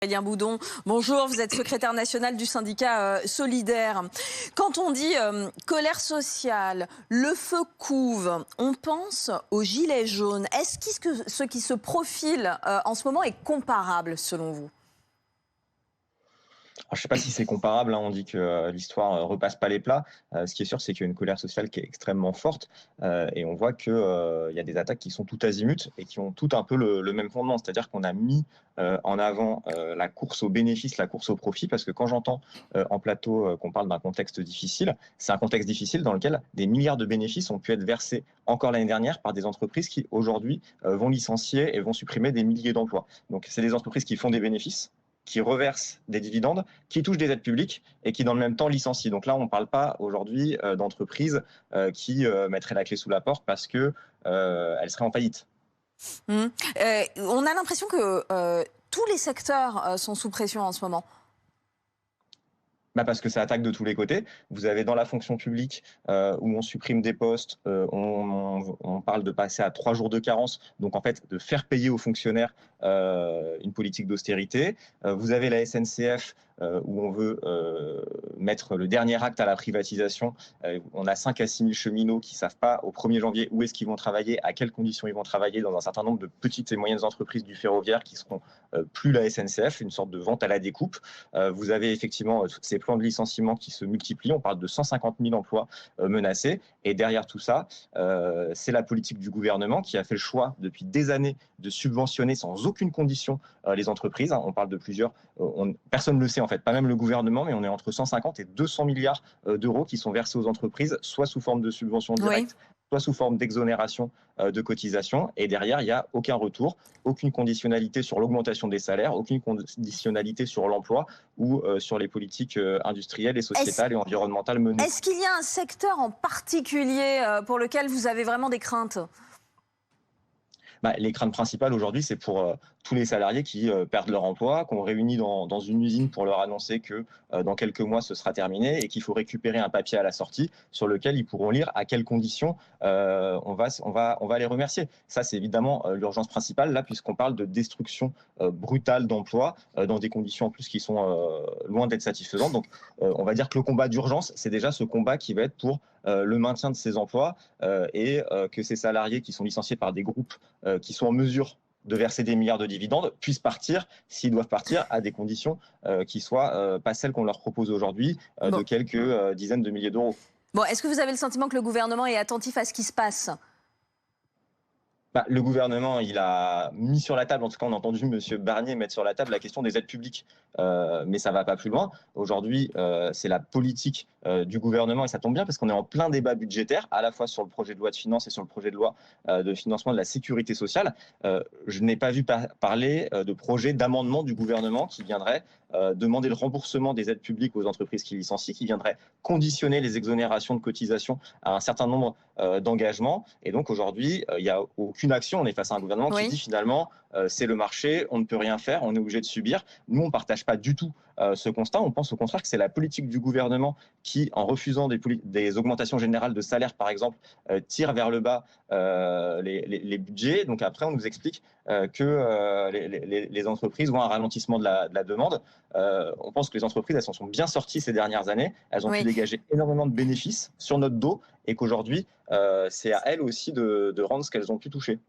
Aurélien Boudon, bonjour, vous êtes secrétaire national du syndicat Solidaire. Quand on dit colère sociale, le feu couve, on pense aux gilets jaunes. Est-ce que ce qui se profile en ce moment est comparable selon vous? Alors, je ne sais pas si c'est comparable, hein, on dit que l'histoire repasse pas les plats. Ce qui est sûr, c'est qu'il y a une colère sociale qui est extrêmement forte et on voit qu'il y a des attaques qui sont tout azimuts et qui ont tout un peu le même fondement. C'est-à-dire qu'on a mis en avant la course au bénéfice, la course au profit, parce que quand j'entends en plateau qu'on parle d'un contexte difficile, c'est un contexte difficile dans lequel des milliards de bénéfices ont pu être versés encore l'année dernière par des entreprises qui aujourd'hui vont licencier et vont supprimer des milliers d'emplois. Donc c'est des entreprises qui font des bénéfices, qui reversent des dividendes, qui touchent des aides publiques et qui, dans le même temps, licencient. Donc là, on ne parle pas aujourd'hui d'entreprises qui mettraient la clé sous la porte parce qu'elles seraient en faillite. On a l'impression que tous les secteurs sont sous pression en ce moment. Parce que ça attaque de tous les côtés. Vous avez dans la fonction publique où on supprime des postes, on parle de passer à 3 jours de carence, donc en fait de faire payer aux fonctionnaires une politique d'austérité. Vous avez la SNCF où on veut mettre le dernier acte à la privatisation. On a 5 à 6 000 cheminots qui ne savent pas au 1er janvier où est-ce qu'ils vont travailler, à quelles conditions ils vont travailler dans un certain nombre de petites et moyennes entreprises du ferroviaire qui seront plus la SNCF, une sorte de vente à la découpe. Vous avez effectivement ces plans de licenciement qui se multiplient. On parle de 150 000 emplois menacés. Et derrière tout ça, c'est la politique du gouvernement qui a fait le choix depuis des années de subventionner sans aucune condition les entreprises. On parle de plusieurs, personne ne le sait en fait, pas même le gouvernement, mais on est entre 150 et 200 milliards d'euros qui sont versés aux entreprises, soit sous forme de subventions directes, soit sous forme d'exonération de cotisation. Et derrière, il n'y a aucun retour, aucune conditionnalité sur l'augmentation des salaires, aucune conditionnalité sur l'emploi ou sur les politiques industrielles et sociétales et environnementales menées. Est-ce qu'il y a un secteur en particulier pour lequel vous avez vraiment des craintes ? Les craintes principales aujourd'hui, c'est pour tous les salariés qui perdent leur emploi, qu'on réunit dans une usine pour leur annoncer que dans quelques mois, ce sera terminé et qu'il faut récupérer un papier à la sortie sur lequel ils pourront lire à quelles conditions on va les remercier. Ça, c'est évidemment l'urgence principale, là, puisqu'on parle de destruction brutale d'emplois dans des conditions en plus qui sont loin d'être satisfaisantes. Donc, on va dire que le combat d'urgence, c'est déjà ce combat qui va être pour le maintien de ces emplois et que ces salariés qui sont licenciés par des groupes qui sont en mesure de verser des milliards de dividendes puissent partir, s'ils doivent partir, à des conditions qui soient pas celles qu'on leur propose aujourd'hui, de quelques dizaines de milliers d'euros. Bon, est-ce que vous avez le sentiment que le gouvernement est attentif à ce qui se passe ? Le gouvernement, il a mis sur la table, en tout cas on a entendu M. Barnier mettre sur la table la question des aides publiques, mais ça ne va pas plus loin. Aujourd'hui, c'est la politique du gouvernement et ça tombe bien parce qu'on est en plein débat budgétaire, à la fois sur le projet de loi de finances et sur le projet de loi de financement de la sécurité sociale. Je n'ai pas vu parler de projet d'amendement du gouvernement qui viendrait demander le remboursement des aides publiques aux entreprises qui licencient, qui viendrait conditionner les exonérations de cotisations à un certain nombre d'engagements. Et donc aujourd'hui, il n'y a aucune action. On est face à un gouvernement qui dit finalement c'est le marché, on ne peut rien faire, on est obligé de subir. Nous, on ne partage pas du tout ce constat. On pense au contraire que c'est la politique du gouvernement qui, en refusant des augmentations générales de salaire, par exemple, tire vers le bas les budgets. Donc après, on nous explique que les entreprises ont un ralentissement de la demande. On pense que les entreprises, elles s'en sont bien sorties ces dernières années. Elles ont pu dégager énormément de bénéfices sur notre dos et qu'aujourd'hui, c'est à elles aussi de rendre ce qu'elles ont pu toucher.